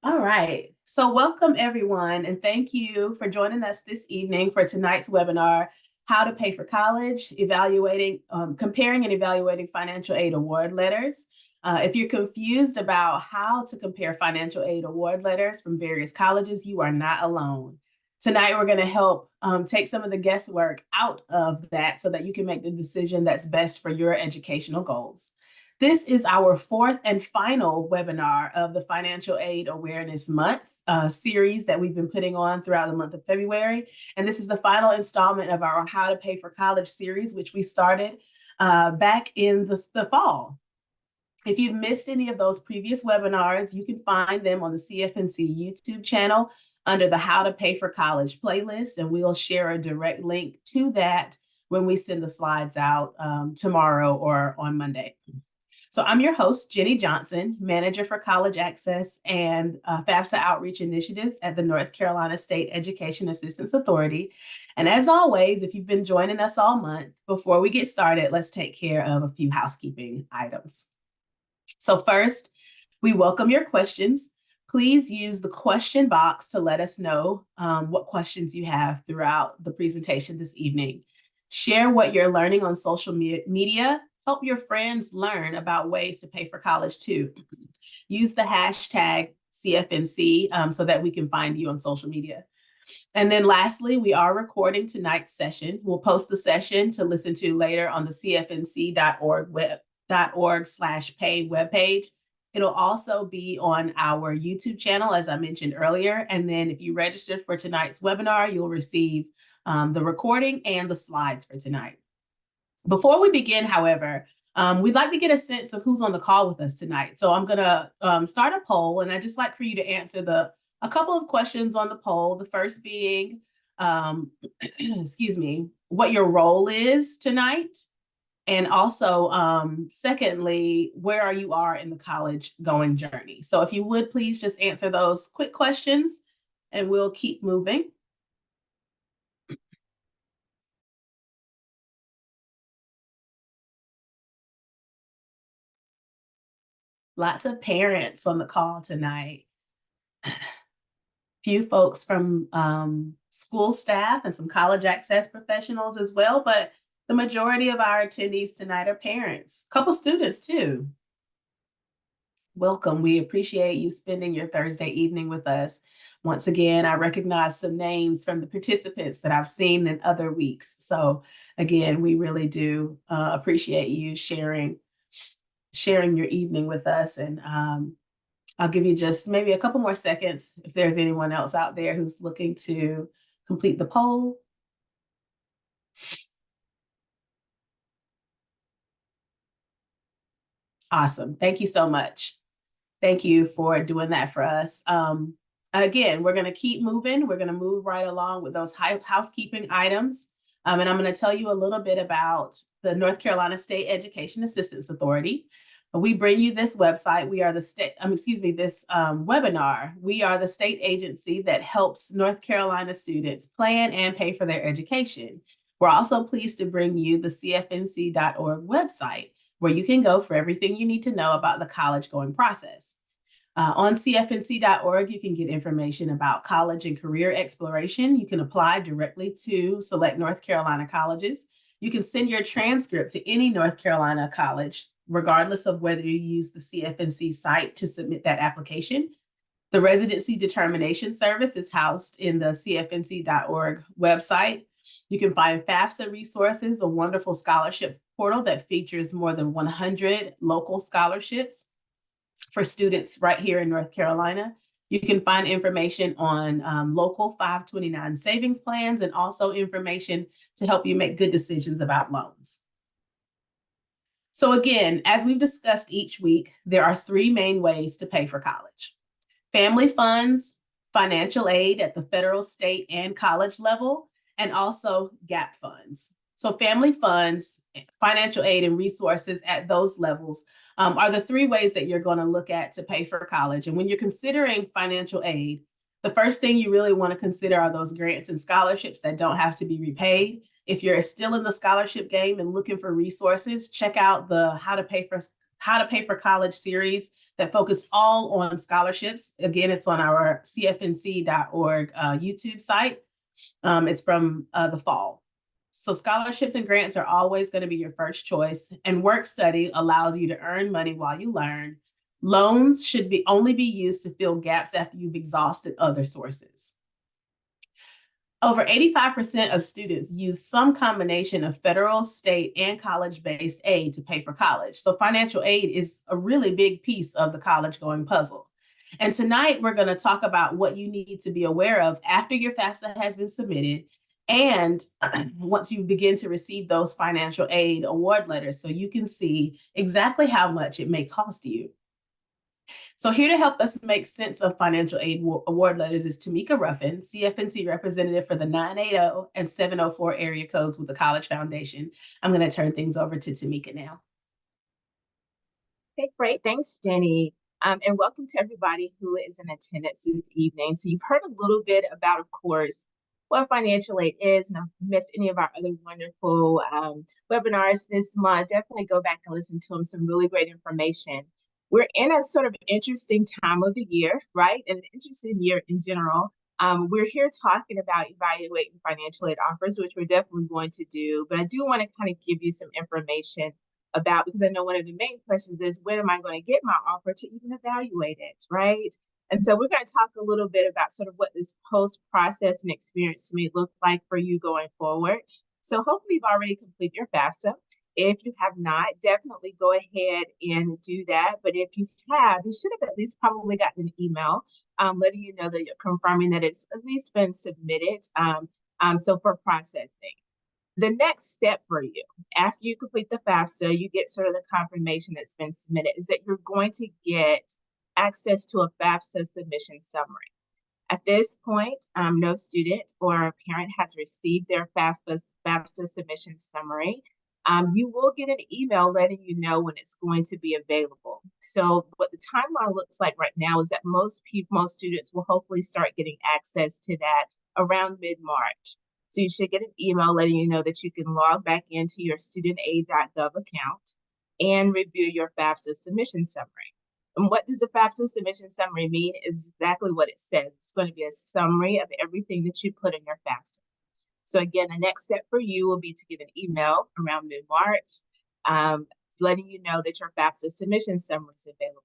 All right. So welcome everyone, and thank you for joining us this evening for tonight's webinar, How to Pay for College, Comparing and Evaluating Financial Aid Award Letters. If you're confused about how to compare financial aid award letters from various colleges, you are not alone. Tonight, we're going to help take some of the guesswork out of that so that you can make the decision that's best for your educational goals. This is our fourth and final webinar of the Financial Aid Awareness Month series that we've been putting on throughout the month of February. And this is the final installment of our How to Pay for College series, which we started back in the fall. If you've missed any of those previous webinars, you can find them on the CFNC YouTube channel under the How to Pay for College playlist, and we'll share a direct link to that when we send the slides out tomorrow or on Monday. So I'm your host, Jenny Johnson, Manager for College Access and FAFSA Outreach Initiatives at the North Carolina State Education Assistance Authority. And as always, if you've been joining us all month, before we get started, let's take care of a few housekeeping items. So first, we welcome your questions. Please use the question box to let us know what questions you have throughout the presentation this evening. Share what you're learning on social media. Help your friends learn about ways to pay for college too. Use the hashtag CFNC so that we can find you on social media. And then lastly, we are recording tonight's session. We'll post the session to listen to later on the cfnc.org/pay webpage. It'll also be on our YouTube channel, as I mentioned earlier. And then if you registered for tonight's webinar, you'll receive the recording and the slides for tonight. Before we begin, however, we'd like to get a sense of who's on the call with us tonight. So I'm going to start a poll, and I'd just like for you to answer a couple of questions on the poll. The first being, excuse me, what your role is tonight. And also, secondly, where you are in the college going journey. So if you would please just answer those quick questions and we'll keep moving. Lots of parents on the call tonight. Few folks from school staff and some college access professionals as well, but the majority of our attendees tonight are parents, a couple students too. Welcome. We appreciate you spending your Thursday evening with us. Once again, I recognize some names from the participants that I've seen in other weeks. So again, we really do appreciate you sharing your evening with us. And I'll give you just maybe a couple more seconds if there's anyone else out there who's looking to complete the poll. Awesome. Thank you so much. Thank you for doing that for us. Again, we're going to keep moving. We're going to move right along with those housekeeping items. And I'm going to tell you a little bit about the North Carolina State Education Assistance Authority. We bring you this website. We are the state, this webinar. We are the state agency that helps North Carolina students plan and pay for their education. We're also pleased to bring you the CFNC.org website, where you can go for everything you need to know about the college going process. On CFNC.org, you can get information about college and career exploration. You can apply directly to select North Carolina colleges. You can send your transcript to any North Carolina college, regardless of whether you use the CFNC site to submit that application. The residency determination service is housed in the CFNC.org website. You can find FAFSA resources, a wonderful scholarship portal that features more than 100 local scholarships for students right here in North Carolina. You can find information on local 529 savings plans and also information to help you make good decisions about loans. So again, as we've discussed each week, there are three main ways to pay for college: family funds, financial aid at the federal, state, and college level, and also gap funds. So family funds, financial aid, and resources at those levels are the three ways that you're going to look at to pay for college. And when you're considering financial aid, the first thing you really want to consider are those grants and scholarships that don't have to be repaid. If you're still in the scholarship game and looking for resources, check out the How to Pay for How to Pay for College series that focus all on scholarships. Again, it's on our CFNC.org YouTube site. It's from the fall. So scholarships and grants are always going to be your first choice, and work study allows you to earn money while you learn. Loans should only be used to fill gaps after you've exhausted other sources. Over 85% of students use some combination of federal, state, and college-based aid to pay for college. So financial aid is a really big piece of the college-going puzzle. And tonight, we're going to talk about what you need to be aware of after your FAFSA has been submitted and once you begin to receive those financial aid award letters, so you can see exactly how much it may cost you. So here to help us make sense of financial aid award letters is Tamika Ruffin, CFNC representative for the 980 and 704 area codes with the College Foundation. I'm going to turn things over to Tamika now. Okay, great. Thanks, Jenny. And welcome to everybody who is in attendance this evening. So you've heard a little bit about, of course, what financial aid is, and if you missed any of our other wonderful webinars this month, definitely go back and listen to them. Some really great information. We're in a sort of interesting time of the year, right? An interesting year in general. We're here talking about evaluating financial aid offers, which we're definitely going to do, but I do want to kind of give you some information about, because I know one of the main questions is, when am I going to get my offer to even evaluate it, right? And so we're going to talk a little bit about sort of what this post-process and experience may look like for you going forward. So hopefully you've already completed your FAFSA. If you have not, definitely go ahead and do that. But if you have, you should have at least probably gotten an email letting you know that you're confirming that it's at least been submitted. So for processing. The next step for you, after you complete the FAFSA, you get sort of the confirmation that's been submitted, is that you're going to get access to a FAFSA submission summary. At this point, no student or parent has received their FAFSA submission summary. You will get an email letting you know when it's going to be available. So what the timeline looks like right now is that most students will hopefully start getting access to that around mid-March. So you should get an email letting you know that you can log back into your studentaid.gov account and review your FAFSA submission summary. And what does a FAFSA submission summary mean? Is exactly what it says. It's going to be a summary of everything that you put in your FAFSA. So again, the next step for you will be to get an email around mid-March letting you know that your FAFSA submission summary is available.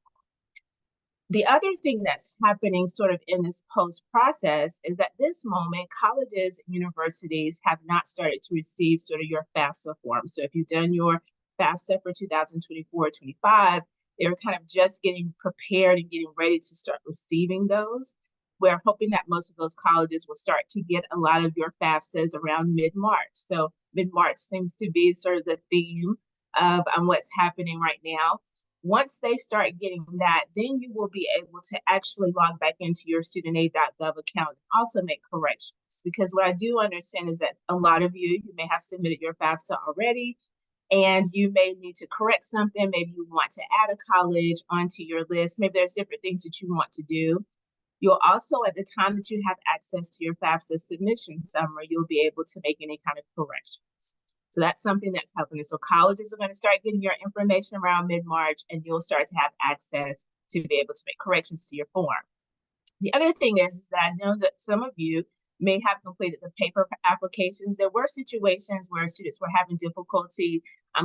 The other thing that's happening sort of in this post-process is that this moment, colleges and universities have not started to receive sort of your FAFSA form. So if you've done your FAFSA for 2024-25, they're kind of just getting prepared and getting ready to start receiving those. We're hoping that most of those colleges will start to get a lot of your FAFSAs around mid-March. So mid-March seems to be sort of the theme of what's happening right now. Once they start getting that, then you will be able to actually log back into your studentaid.gov account and also make corrections. Because what I do understand is that a lot of you may have submitted your FAFSA already, and you may need to correct something. Maybe you want to add a college onto your list. Maybe there's different things that you want to do. You'll also, at the time that you have access to your FAFSA submission summary, you'll be able to make any kind of corrections. So that's something that's happening. So colleges are going to start getting your information around mid-March, and you'll start to have access to be able to make corrections to your form. The other thing is that I know that some of you may have completed the paper applications. There were situations where students were having difficulty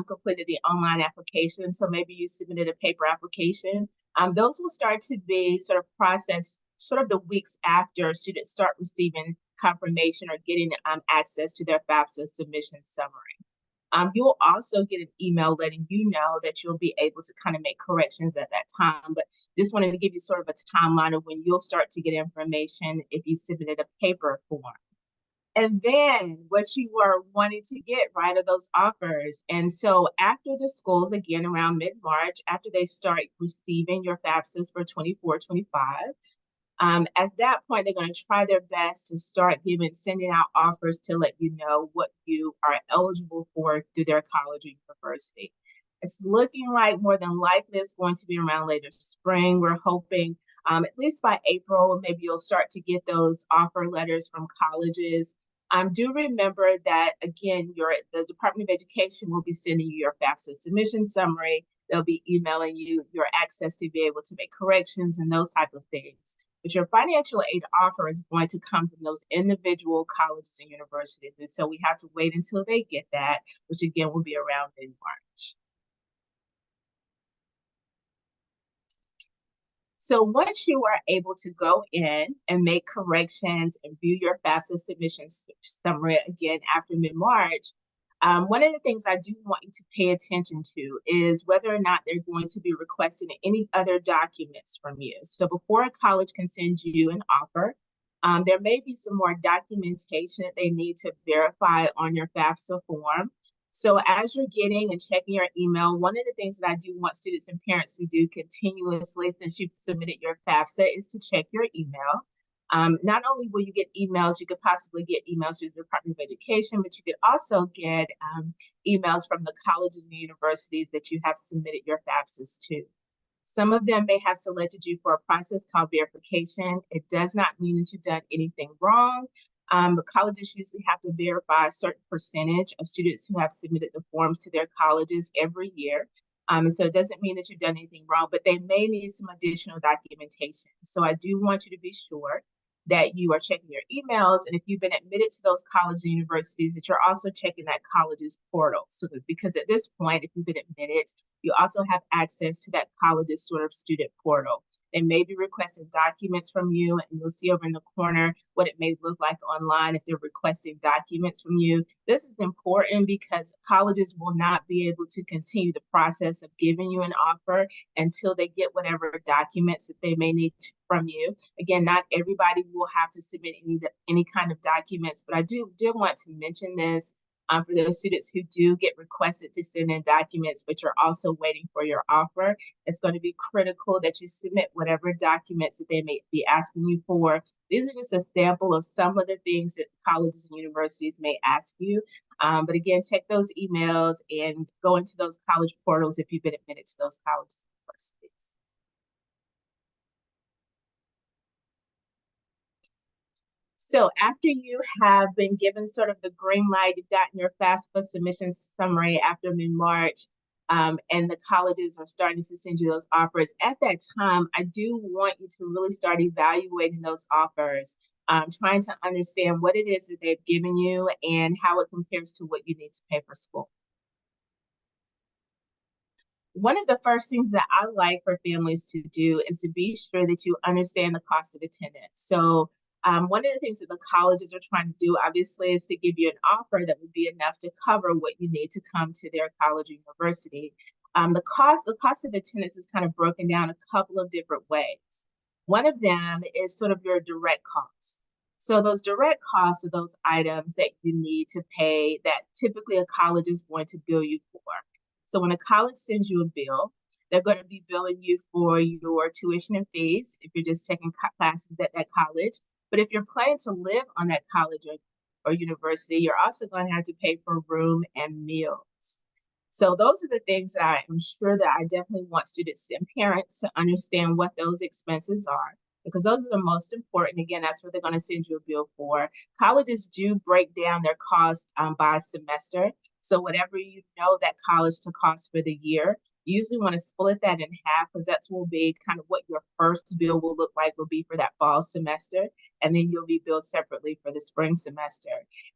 completing the online application. So maybe you submitted a paper application. Those will start to be sort of processed sort of the weeks after students start receiving confirmation or getting access to their FAFSA submission summary. You'll also get an email letting you know that you'll be able to kind of make corrections at that time, but just wanted to give you sort of a timeline of when you'll start to get information if you submitted a paper form. And then what you are wanting to get, right, are those offers. And so after the schools, again, around mid-March, after they start receiving your FAFSAs for 24-25, at that point, they're going to try their best to start sending out offers to let you know what you are eligible for through their college or university. It's looking like more than likely it's going to be around later spring. We're hoping at least by April, maybe you'll start to get those offer letters from colleges. Do remember that, again, the Department of Education will be sending you your FAFSA submission summary. they'll be emailing you your access to be able to make corrections and those type of things. But your financial aid offer is going to come from those individual colleges and universities. And so we have to wait until they get that, which again will be around in March. So once you are able to go in and make corrections and view your FAFSA submission summary again after mid-March, one of the things I do want you to pay attention to is whether or not they're going to be requesting any other documents from you. So before a college can send you an offer, there may be some more documentation that they need to verify on your FAFSA form. So as you're getting and checking your email, one of the things that I do want students and parents to do continuously since you've submitted your FAFSA is to check your email. Not only will you get emails, you could possibly get emails through the Department of Education, but you could also get emails from the colleges and the universities that you have submitted your FAFSAs to. Some of them may have selected you for a process called verification. It does not mean that you've done anything wrong. But colleges usually have to verify a certain percentage of students who have submitted the forms to their colleges every year. And so it doesn't mean that you've done anything wrong, but they may need some additional documentation. So I do want you to be sure that you are checking your emails, and if you've been admitted to those colleges and universities, that you're also checking that college's portal. So because at this point, if you've been admitted, you also have access to that college's sort of student portal. They may be requesting documents from you, and you'll see over in the corner what it may look like online if they're requesting documents from you. This is important because colleges will not be able to continue the process of giving you an offer until they get whatever documents that they may need from you. Again, not everybody will have to submit any kind of documents, but I did want to mention this for those students who do get requested to send in documents, but you're also waiting for your offer. It's going to be critical that you submit whatever documents that they may be asking you for. These are just a sample of some of the things that colleges and universities may ask you. But again, check those emails and go into those college portals if you've been admitted to those colleges and universities. So after you have been given sort of the green light, you've gotten your FAFSA submission summary after mid-March, and the colleges are starting to send you those offers. At that time, I do want you to really start evaluating those offers, trying to understand what it is that they've given you and how it compares to what you need to pay for school. One of the first things that I like for families to do is to be sure that you understand the cost of attendance. So one of the things that the colleges are trying to do, obviously, is to give you an offer that would be enough to cover what you need to come to their college or university. The cost of attendance is kind of broken down a couple of different ways. One of them is sort of your direct costs. So those direct costs are those items that you need to pay that typically a college is going to bill you for. So when a college sends you a bill, they're going to be billing you for your tuition and fees if you're just taking classes at that college. But if you're planning to live on that college or university, you're also going to have to pay for room and meals. So those are the things that I am sure that I definitely want students and parents to understand what those expenses are, because those are the most important. Again, that's what they're going to send you a bill for. Colleges do break down their cost by semester. So whatever you know that college to cost for the year, you usually want to split that in half, because that will be kind of what your first bill will look like will be for that fall semester, and then you'll be billed separately for the spring semester.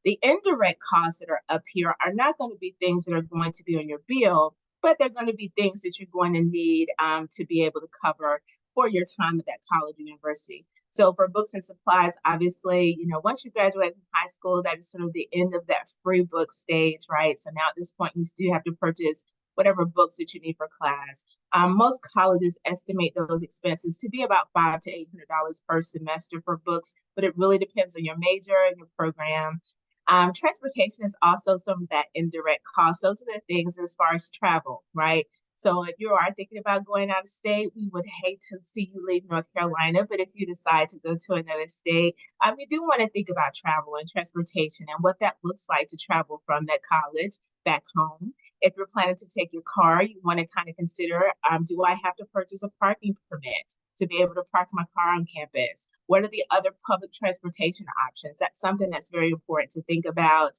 The indirect costs that are up here are not going to be things that are going to be on your bill, but they're going to be things that you're going to need to be able to cover for your time at that college or university. So for books and supplies, obviously, once you graduate from high school, that is sort of the end of that free book stage, right? So now at this point, you still have to purchase whatever books that you need for class. Most colleges estimate those expenses to be about $500 to $800 per semester for books, but it really depends on your major and your program. Transportation is also some of that indirect cost. Those are the things as far as travel, right? So if you are thinking about going out of state, we would hate to see you leave North Carolina, but if you decide to go to another state, you do want to think about travel and transportation and what that looks like to travel from that college back home. If you're planning to take your car, you want to kind of consider, do I have to purchase a parking permit to be able to park my car on campus? What are the other public transportation options? That's something that's very important to think about.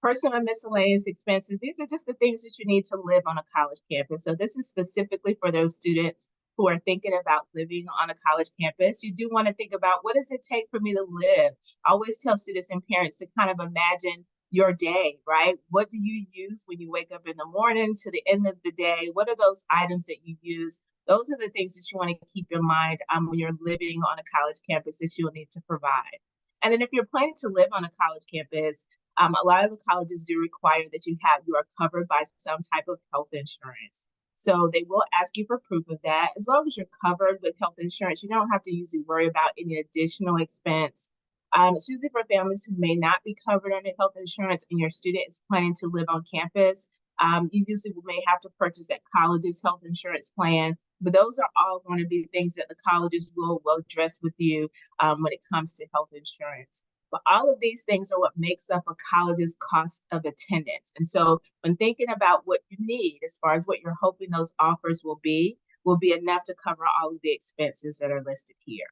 Personal and miscellaneous expenses, these are just the things that you need to live on a college campus. So this is specifically for those students who are thinking about living on a college campus. You do want to think about, what does it take for me to live? I always tell students and parents to kind of imagine your day, right? What do you use when you wake up in the morning to the end of the day? What are those items that you use? Those are the things that you want to keep in mind when you're living on a college campus that you'll need to provide. And then if you're planning to live on a college campus, a lot of the colleges do require that you are covered by some type of health insurance. So they will ask you for proof of that. As long as you're covered with health insurance, you don't have to usually worry about any additional expense. It's usually for families who may not be covered under health insurance and your student is planning to live on campus. You usually may have to purchase that college's health insurance plan, but those are all going to be things that the colleges will address with you when it comes to health insurance. But all of these things are what makes up a college's cost of attendance. And so when thinking about what you need, as far as what you're hoping those offers will be enough to cover all of the expenses that are listed here.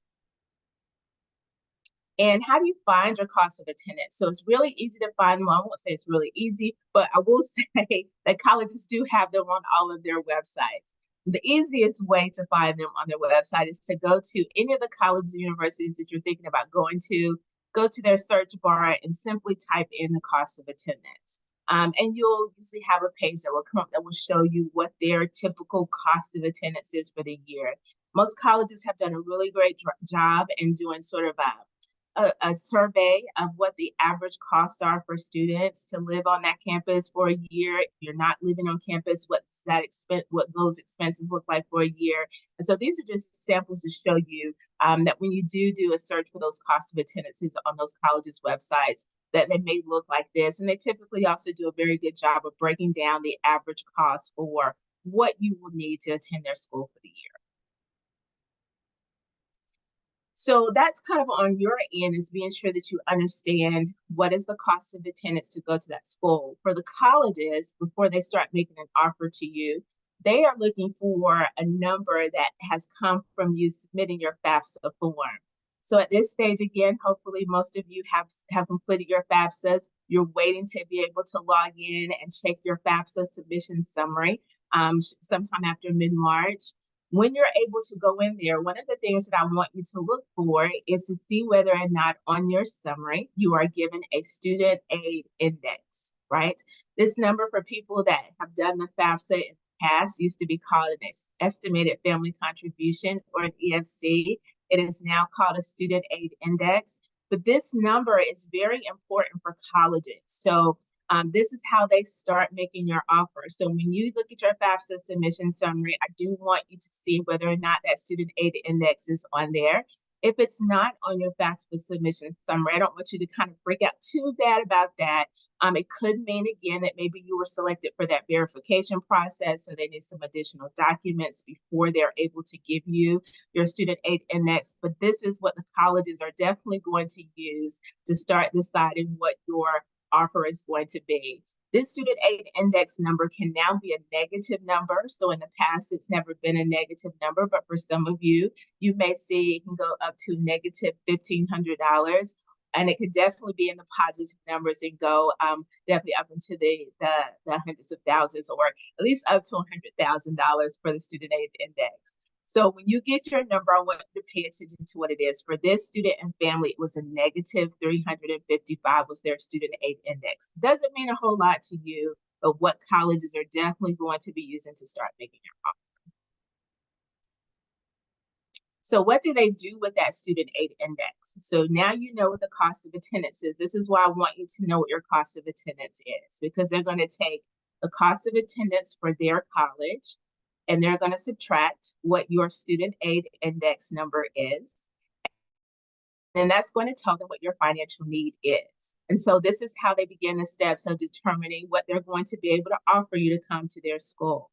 And how do you find your cost of attendance? So it's really easy to find them. I won't say it's really easy, but I will say that colleges do have them on all of their websites. The easiest way to find them on their website is to go to any of the colleges or universities that you're thinking about going to, go to their search bar and simply type in the cost of attendance. And you'll usually have a page that will come up that will show you what their typical cost of attendance is for the year. Most colleges have done a really great job in doing sort of a survey of what the average costs are for students to live on that campus for a year. If you're not living on campus, what those expenses look like for a year. And so these are just samples to show you that when you do a search for those cost of attendances on those colleges' websites, that they may look like this. And they typically also do a very good job of breaking down the average cost for what you will need to attend their school for the year. So that's kind of on your end, is being sure that you understand what is the cost of attendance to go to that school. For the colleges, before they start making an offer to you, they are looking for a number that has come from you submitting your FAFSA form. So at this stage, again, hopefully most of you have completed your FAFSAs. You're waiting to be able to log in and check your FAFSA submission summary sometime after mid-March. When you're able to go in there, one of the things that I want you to look for is to see whether or not on your summary you are given a student aid index, right? This number, for people that have done the FAFSA in the past, used to be called an estimated family contribution, or an EFC. It is now called a student aid index. But this number is very important for colleges. So this is how they start making your offer. So when you look at your FAFSA submission summary, I do want you to see whether or not that student aid index is on there. If it's not on your FAFSA submission summary, I don't want you to kind of freak out too bad about that. It could mean, again, that maybe you were selected for that verification process, so they need some additional documents before they're able to give you your student aid index. But this is what the colleges are definitely going to use to start deciding what your offer is going to be. This student aid index number can now be a negative number. So in the past, it's never been a negative number, but for some of you, you may see it can go up to negative $1,500. And it could definitely be in the positive numbers and go definitely up into the hundreds of thousands, or at least up to $100,000 for the student aid index. So when you get your number, I want you to pay attention to what it is. For this student and family, it was a negative 355 was their student aid index. Doesn't mean a whole lot to you, but what colleges are definitely going to be using to start making your offer. So what do they do with that student aid index? So now you know what the cost of attendance is. This is why I want you to know what your cost of attendance is, because they're going to take the cost of attendance for their college, and they're going to subtract what your student aid index number is. And that's going to tell them what your financial need is. And so this is how they begin the steps of determining what they're going to be able to offer you to come to their school.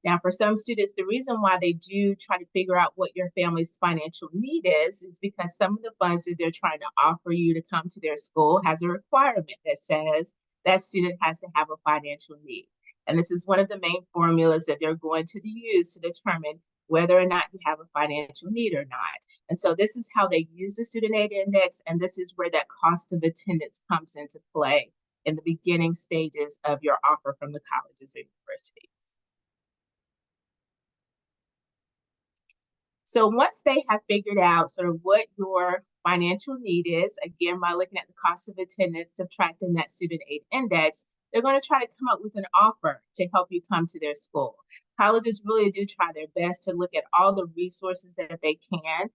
Now, for some students, the reason why they do try to figure out what your family's financial need is because some of the funds that they're trying to offer you to come to their school has a requirement that says that student has to have a financial need. And this is one of the main formulas that they're going to use to determine whether or not you have a financial need or not. And so this is how they use the student aid index, and this is where that cost of attendance comes into play. in the beginning stages of your offer from the colleges or universities. So once they have figured out sort of what your financial need is, again, by looking at the cost of attendance, subtracting that student aid index, they're going to try to come up with an offer to help you come to their school. Colleges really do try their best to look at all the resources that they can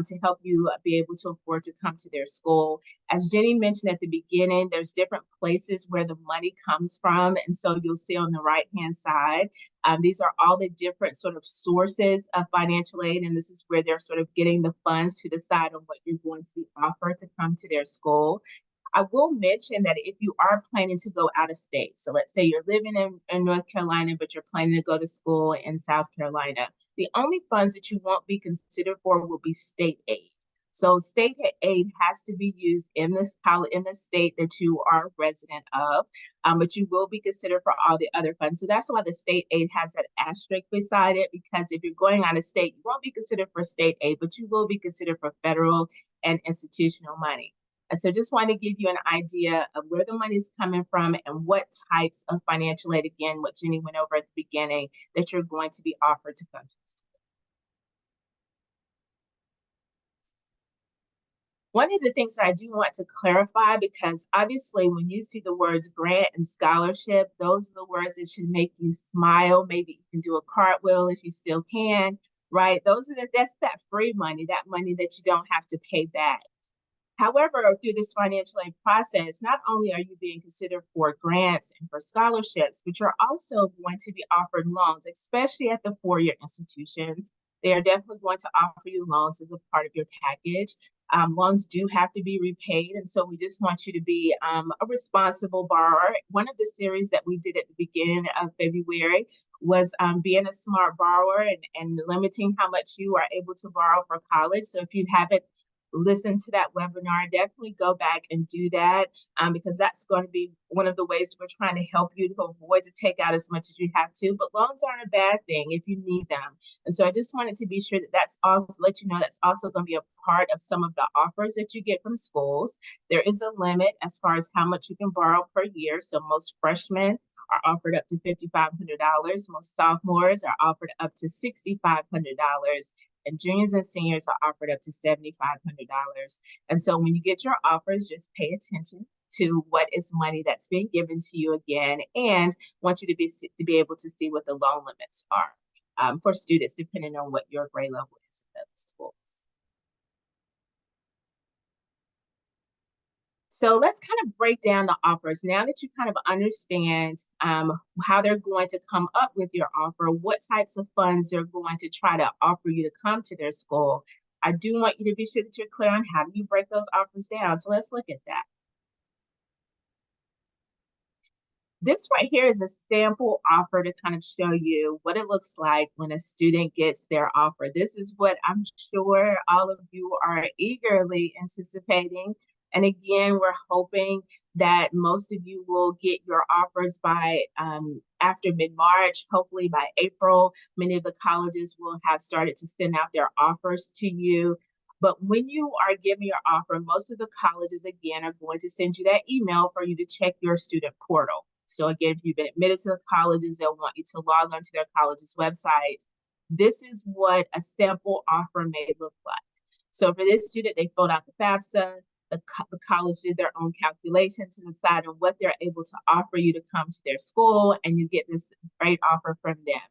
to help you be able to afford to come to their school. As Jenny mentioned at the beginning, there's different places where the money comes from. And so you'll see on the right-hand side, these are all the different sort of sources of financial aid. And this is where they're sort of getting the funds to decide on what you're going to be offered to come to their school. I will mention that if you are planning to go out of state, so let's say you're living in North Carolina, but you're planning to go to school in South Carolina, the only funds that you won't be considered for will be state aid. So state aid has to be used in this in the state that you are a resident of, but you will be considered for all the other funds. So that's why the state aid has that asterisk beside it, because if you're going out of state, you won't be considered for state aid, but you will be considered for federal and institutional money. And so just want to give you an idea of where the money is coming from and what types of financial aid, again, what Jenny went over at the beginning, that you're going to be offered to come to the school. One of the things that I do want to clarify, because obviously when you see the words grant and scholarship, those are the words that should make you smile. Maybe you can do a cartwheel if you still can, right? That's that free money, that money that you don't have to pay back. However, through this financial aid process, not only are you being considered for grants and for scholarships, but you're also going to be offered loans, especially at the four-year institutions. They are definitely going to offer you loans as a part of your package. Loans do have to be repaid, and so we just want you to be a responsible borrower. One of the series that we did at the beginning of February was being a smart borrower and limiting how much you are able to borrow for college. So if you haven't listen to that webinar, definitely go back and do that, because that's going to be one of the ways we're trying to help you to avoid to take out as much as you have to. But loans aren't a bad thing if you need them. And so I just wanted to be sure that that's also, let you know, that's also going to be a part of some of the offers that you get from schools. There is a limit as far as how much you can borrow per year. So most freshmen are offered up to $5,500. Most sophomores are offered up to $6,500. And juniors and seniors are offered up to $7,500. And so when you get your offers, just pay attention to what is money that's being given to you again, and want you to be able to see what the loan limits are for students, depending on what your grade level is in those schools. So let's kind of break down the offers. Now that you kind of understand how they're going to come up with your offer, what types of funds they're going to try to offer you to come to their school, I do want you to be sure that you're clear on how do you break those offers down. So let's look at that. This right here is a sample offer to kind of show you what it looks like when a student gets their offer. This is what I'm sure all of you are eagerly anticipating. And again, we're hoping that most of you will get your offers by after mid-March, hopefully by April. Many of the colleges will have started to send out their offers to you. But when you are giving your offer, most of the colleges, again, are going to send you that email for you to check your student portal. So again, if you've been admitted to the colleges, they'll want you to log onto their college's website. This is what a sample offer may look like. So for this student, they filled out the FAFSA. The college did their own calculations to decide on what they're able to offer you to come to their school, and you get this great offer from them,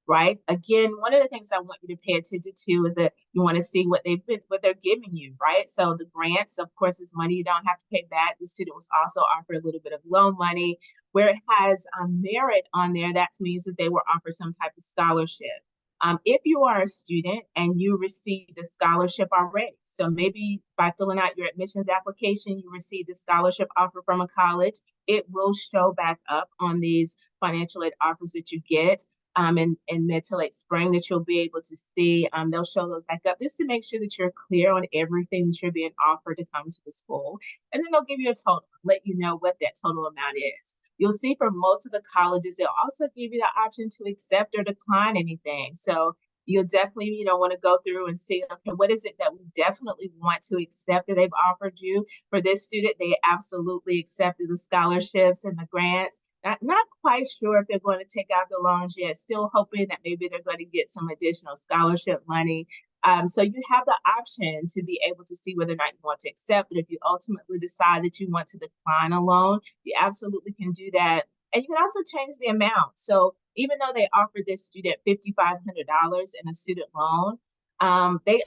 right? Again, one of the things I want you to pay attention to is that you want to see what they're giving you, right? So the grants, of course, is money you don't have to pay back. The student was also offered a little bit of loan money. Where it has merit on there, that means that they were offered some type of scholarship. If you are a student and you received a scholarship already, so maybe by filling out your admissions application, you received a scholarship offer from a college, it will show back up on these financial aid offers that you get in mid to late spring, that you'll be able to see. They'll show those back up just to make sure that you're clear on everything that you're being offered to come to the school. And then they'll give you a total, let you know what that total amount is. You'll see for most of the colleges, they'll also give you the option to accept or decline anything. So You'll definitely, want to go through and see, okay, what is it that we definitely want to accept that they've offered you? For this student, they absolutely accepted the scholarships and the grants. Not quite sure if they're going to take out the loans yet, still hoping that maybe they're going to get some additional scholarship money. So you have the option to be able to see whether or not you want to accept. But if you ultimately decide that you want to decline a loan, you absolutely can do that. And you can also change the amount. So even though they offered this student $5,500 in a student loan, if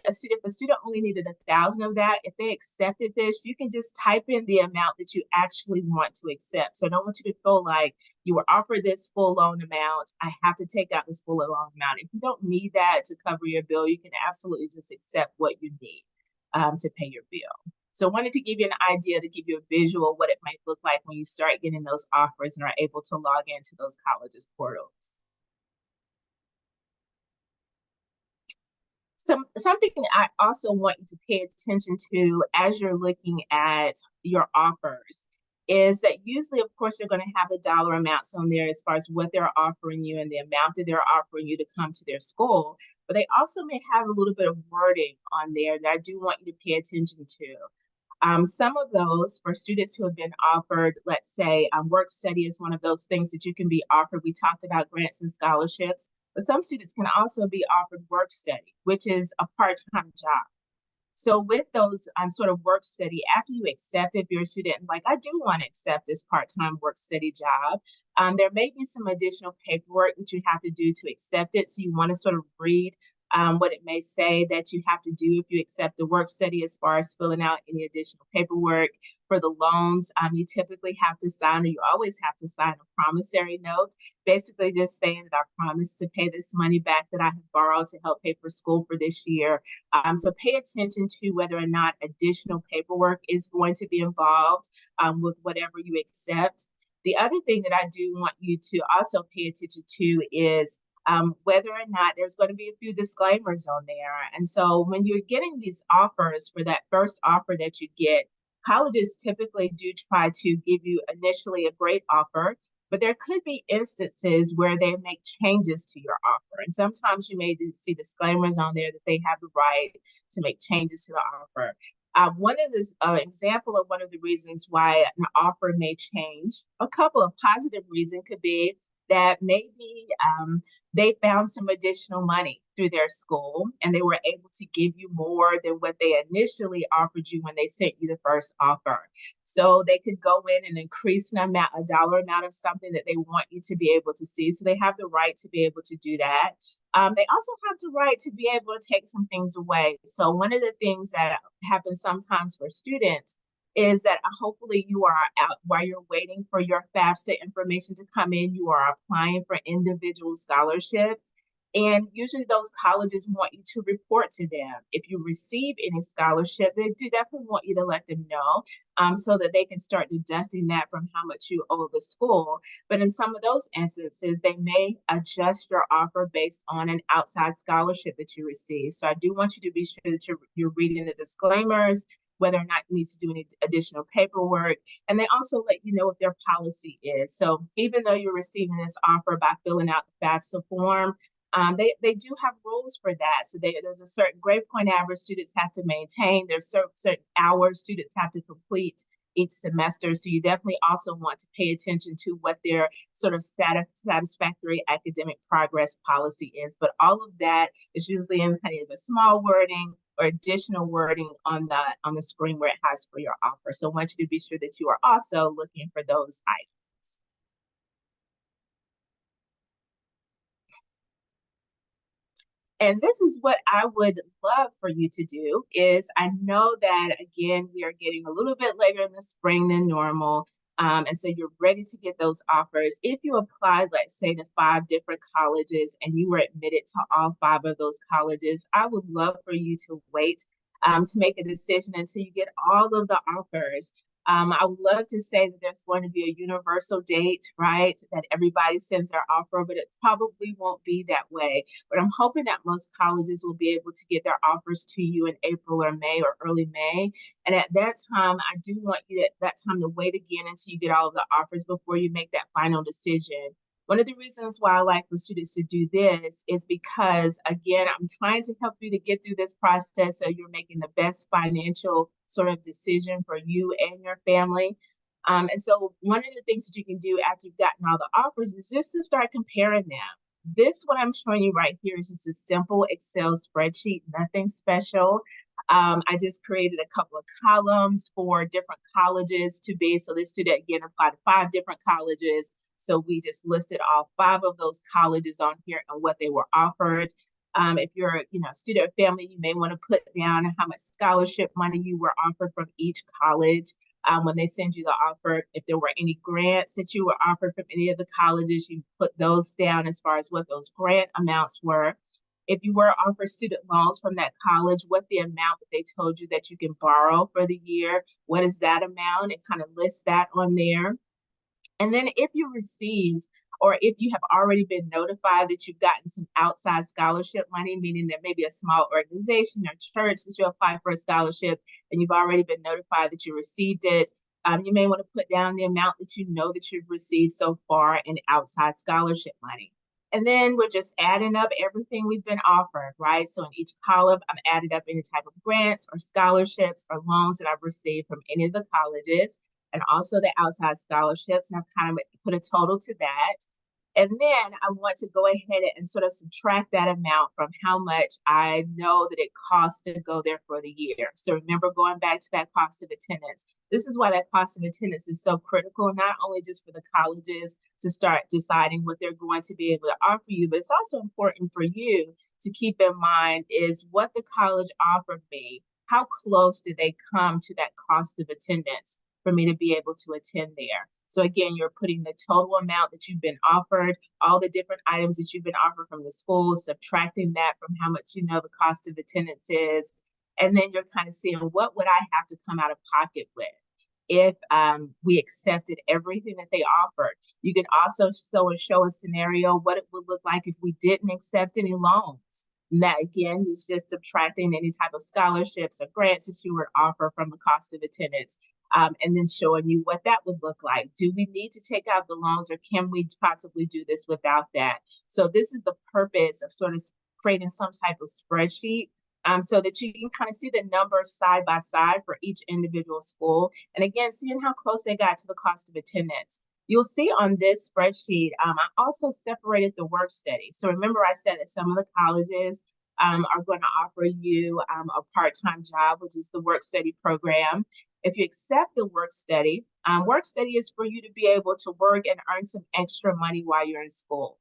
a student only needed 1,000 of that, if they accepted this, you can just type in the amount that you actually want to accept. So I don't want you to feel like you were offered this full loan amount. I have to take out this full loan amount. If you don't need that to cover your bill, you can absolutely just accept what you need to pay your bill. So I wanted to give you an idea, to give you a visual what it might look like when you start getting those offers and are able to log into those colleges' portals. Something I also want you to pay attention to as you're looking at your offers is that usually, of course, they're going to have the dollar amounts on there as far as what they're offering you and the amount that they're offering you to come to their school. But they also may have a little bit of wording on there that I do want you to pay attention to. Some of those for students who have been offered, let's say, work study is one of those things that you can be offered. We talked about grants and scholarships, but some students can also be offered work study, which is a part-time job. So with those sort of work study, after you accept, if you're a student, like I do want to accept this part-time work study job, there may be some additional paperwork that you have to do to accept it. So you want to sort of read what it may say that you have to do if you accept the work study as far as filling out any additional paperwork. For the loans, you typically have to sign, or you always have to sign a promissory note, basically just saying that I promise to pay this money back that I have borrowed to help pay for school for this year. So pay attention to whether or not additional paperwork is going to be involved with whatever you accept. The other thing that I do want you to also pay attention to is whether or not there's going to be a few disclaimers on there. And so when you're getting these offers for that first offer that you get, colleges typically do try to give you initially a great offer, but there could be instances where they make changes to your offer. And sometimes you may see disclaimers on there that they have the right to make changes to the offer. One of this example of one of the reasons why an offer may change, a couple of positive reasons could be that maybe they found some additional money through their school and they were able to give you more than what they initially offered you when they sent you the first offer. So they could go in and increase a dollar amount of something that they want you to be able to see. So they have the right to be able to do that. They also have the right to be able to take some things away. So one of the things that happens sometimes for students is that hopefully you are out while you're waiting for your FAFSA information to come in, you are applying for individual scholarships. And usually those colleges want you to report to them. If you receive any scholarship, they do definitely want you to let them know so that they can start deducting that from how much you owe the school. But in some of those instances, they may adjust your offer based on an outside scholarship that you receive. So I do want you to be sure that you're reading the disclaimers, whether or not you need to do any additional paperwork. And they also let you know what their policy is. So even though you're receiving this offer by filling out the FAFSA form, they do have rules for that. So there's a certain grade point average students have to maintain. There's certain hours students have to complete each semester. So you definitely also want to pay attention to what their sort of satisfactory academic progress policy is. But all of that is usually in kind of the small wording or additional wording on the screen where it has for your offer. So I want you to be sure that you are also looking for those items. And this is what I would love for you to do is I know that, again, we are getting a little bit later in the spring than normal. And so you're ready to get those offers. If you applied, let's say, to 5 different colleges and you were admitted to all 5 of those colleges, I would love for you to wait to make a decision until you get all of the offers. I would love to say that there's going to be a universal date, right? That everybody sends their offer, but it probably won't be that way. But I'm hoping that most colleges will be able to get their offers to you in April or May or early May. And at that time, I do want you at that time to wait again until you get all of the offers before you make that final decision. One of the reasons why I like for students to do this is because, again, I'm trying to help you to get through this process so you're making the best financial sort of decision for you and your family. And so one of the things that you can do after you've gotten all the offers is just to start comparing them. This, what I'm showing you right here, is just a simple Excel spreadsheet, nothing special. I just created a couple of columns for different colleges to be. So this student, again, applied to 5 different colleges. So we just listed all 5 of those colleges on here and what they were offered. If you're, student or family, you may want to put down how much scholarship money you were offered from each college. When they send you the offer, if there were any grants that you were offered from any of the colleges, you put those down as far as what those grant amounts were. If you were offered student loans from that college, what the amount that they told you that you can borrow for the year, what is that amount? It kind of lists that on there. And then if you received, or if you have already been notified that you've gotten some outside scholarship money, meaning there may be a small organization or church that you applied for a scholarship and you've already been notified that you received it, you may want to put down the amount that you know that you've received so far in outside scholarship money. And then we're just adding up everything we've been offered, right? So in each column, I'm adding up any type of grants or scholarships or loans that I've received from any of the colleges, and also the outside scholarships. And I've kind of put a total to that. And then I want to go ahead and sort of subtract that amount from how much I know that it costs to go there for the year. So remember, going back to that cost of attendance. This is why that cost of attendance is so critical, not only just for the colleges to start deciding what they're going to be able to offer you, but it's also important for you to keep in mind is what the college offered me. How close did they come to that cost of attendance for me to be able to attend there? So again, you're putting the total amount that you've been offered, all the different items that you've been offered from the school, subtracting that from how much you know the cost of attendance is. And then you're kind of seeing what would I have to come out of pocket with if we accepted everything that they offered. You can also show a scenario what it would look like if we didn't accept any loans. And that again is just subtracting any type of scholarships or grants that you would offer from the cost of attendance. And then showing you what that would look like. Do we need to take out the loans, or can we possibly do this without that? So this is the purpose of sort of creating some type of spreadsheet so that you can kind of see the numbers side by side for each individual school. And again, seeing how close they got to the cost of attendance. You'll see on this spreadsheet, I also separated the work study. So remember I said that some of the colleges are going to offer you a part-time job, which is the work study program. If you accept the work study is for you to be able to work and earn some extra money while you're in school.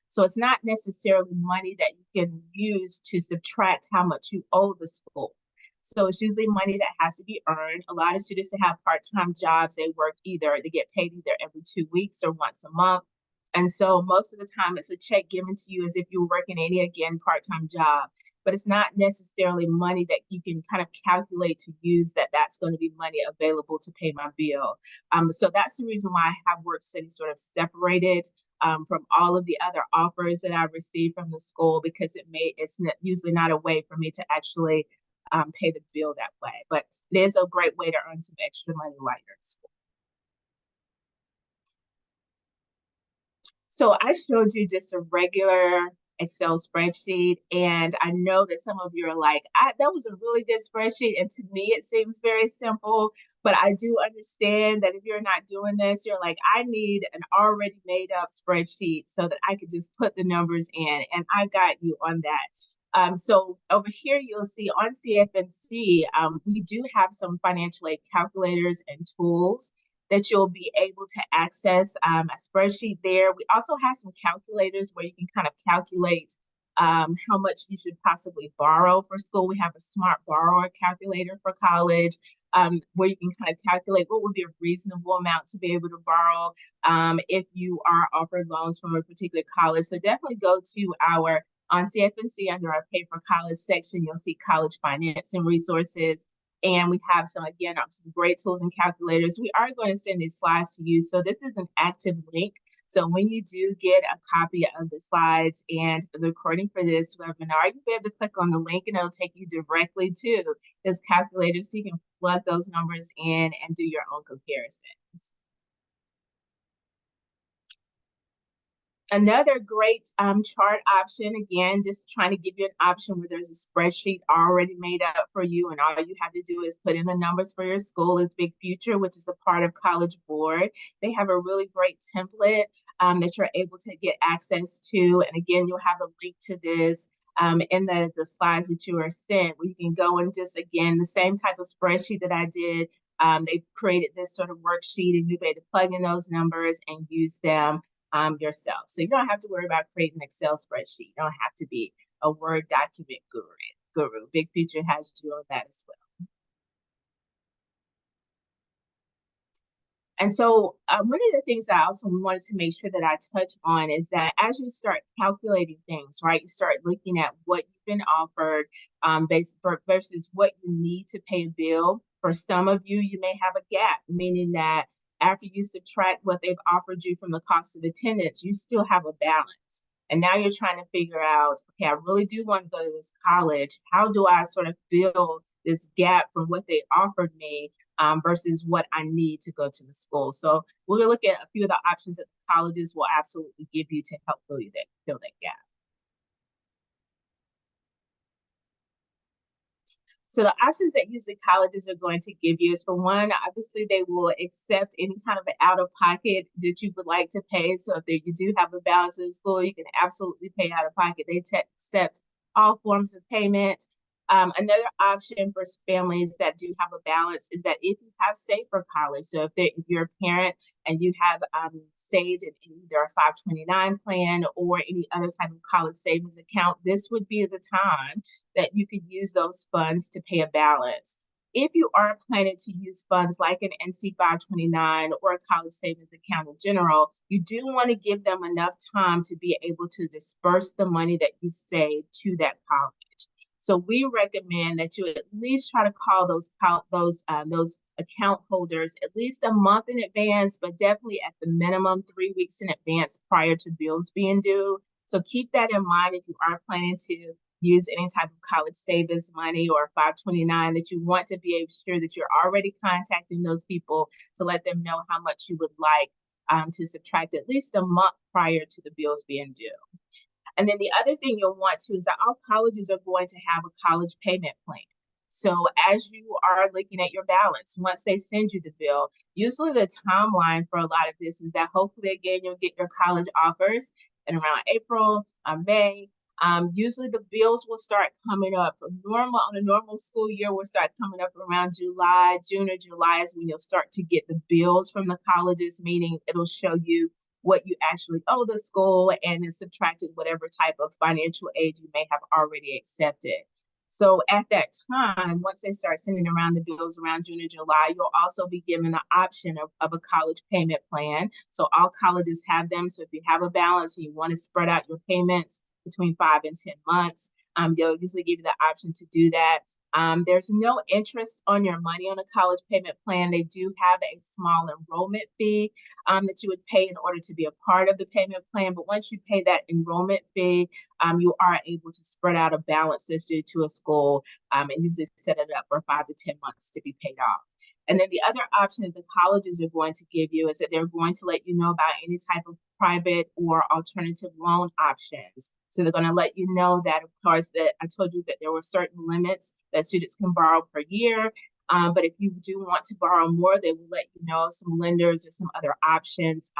So it's not necessarily money that you can use to subtract how much you owe the school. So it's usually money that has to be earned. A lot of students that have part-time jobs, they get paid either every 2 weeks or once a month. And so most of the time it's a check given to you as if you were working any, again, part-time job. But it's not necessarily money that you can kind of calculate to use that's going to be money available to pay my bill. So that's the reason why I have work study sort of separated from all of the other offers that I've received from the school, because it's usually not a way for me to actually pay the bill that way. But it is a great way to earn some extra money while you're in school. So I showed you just a regular Excel spreadsheet, and I know that some of you are like, that was a really good spreadsheet, and to me it seems very simple, but I do understand that if you're not doing this, you're like, I need an already made up spreadsheet so that I could just put the numbers in, and I got you on that. So over here, you'll see on CFNC, we do have some financial aid calculators and tools that you'll be able to access a spreadsheet there. We also have some calculators where you can kind of calculate how much you should possibly borrow for school. We have a smart borrower calculator for college where you can kind of calculate what would be a reasonable amount to be able to borrow if you are offered loans from a particular college. So definitely go to on CFNC under our Pay for College section, you'll see college financing resources. And we have some great tools and calculators. We are going to send these slides to you. So this is an active link. So when you do get a copy of the slides and the recording for this webinar, you'll be able to click on the link and it'll take you directly to this calculator so you can plug those numbers in and do your own comparisons. Another great chart option, again, just trying to give you an option where there's a spreadsheet already made up for you, and all you have to do is put in the numbers for your school, is Big Future, which is a part of College Board. They have a really great template that you're able to get access to. And again, you'll have a link to this in the slides that you are sent, where you can go and just, again, the same type of spreadsheet that I did. They've created this sort of worksheet, and you'll be able to plug in those numbers and use them yourself. So you don't have to worry about creating an Excel spreadsheet. You don't have to be a Word document guru. Big Future has you on that as well. And so one of the things I also wanted to make sure that I touch on is that as you start calculating things, right, you start looking at what you've been offered versus what you need to pay a bill. For some of you, you may have a gap, meaning that after you subtract what they've offered you from the cost of attendance, you still have a balance. And now you're trying to figure out, okay, I really do want to go to this college. How do I sort of fill this gap from what they offered me versus what I need to go to the school? So we're gonna look at a few of the options that the colleges will absolutely give you to help fill that gap. So the options that usually colleges are going to give you is, for one, obviously they will accept any kind of out of pocket that you would like to pay. So if you do have a balance in the school, you can absolutely pay out of pocket. They accept all forms of payment. Another option for families that do have a balance is that if you have saved for college, so if you're a parent and you have saved in either a 529 plan or any other type of college savings account, this would be the time that you could use those funds to pay a balance. If you are planning to use funds like an NC 529 or a college savings account in general, you do want to give them enough time to be able to disperse the money that you've saved to that college. So we recommend that you at least try to call those account holders at least a month in advance, but definitely at the minimum 3 weeks in advance prior to bills being due. So keep that in mind if you are planning to use any type of college savings money or 529, that you want to be sure that you're already contacting those people to let them know how much you would like to subtract at least a month prior to the bills being due. And then the other thing you'll want to is that all colleges are going to have a college payment plan. So as you are looking at your balance, once they send you the bill, usually the timeline for a lot of this is that hopefully, again, you'll get your college offers in around April, May. Usually the bills will start coming up on a normal school year, will start coming up around June or July is when you'll start to get the bills from the colleges, meaning it'll show you what you actually owe the school and then subtracted whatever type of financial aid you may have already accepted. So at that time, once they start sending around the bills around June or July, you'll also be given the option of a college payment plan. So all colleges have them. So if you have a balance and you want to spread out your payments between 5 and 10 months, they'll usually give you the option to do that. There's no interest on your money on a college payment plan. They do have a small enrollment fee that you would pay in order to be a part of the payment plan. But once you pay that enrollment fee, you are able to spread out a balance that's due to a school and usually set it up for 5 to 10 months to be paid off. And then the other option that the colleges are going to give you is that they're going to let you know about any type of private or alternative loan options. So they're going to let you know that, of course, that I told you that there were certain limits that students can borrow per year. But if you do want to borrow more, they will let you know some lenders or some other options